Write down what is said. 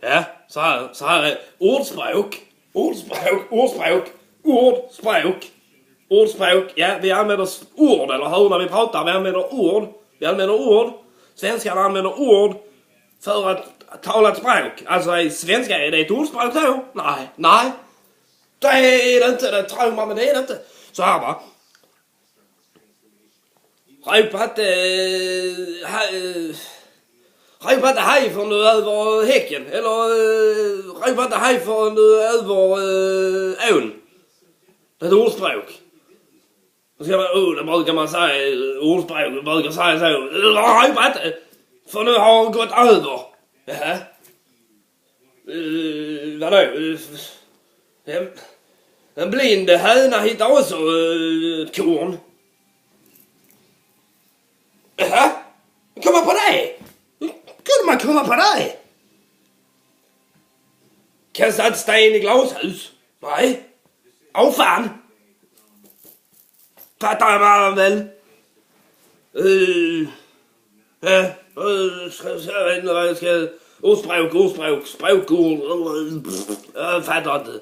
Ja, så har jeg ordspråk. Ja, vi använder ord, eller hur, när vi pratar. Vi använder ord. Svenskarna använder ord för att tala ett språk. Alltså i svenska är det ett ordspråk då? Nej. Det är det inte, det tror man, men det är det inte. Så här va. Ropa inte hej för nu över häcken. Eller ropa inte hej för nu över ån. Det är ett ordspråk. Då ska man, det brukar man säga, ordspråk, man brukar säga så. Ropa inte, för nu har det gått över. Jaha. Vadå? En blind höna hittar också korn. Jaha? Kommer på det? Kunde man komma på det? Kasta ett sten i glashus? Nej. Åh fan. Fattar man väl? Jag vet inte vad jag ska... Ordspråk, språkord. Jag fattar inte.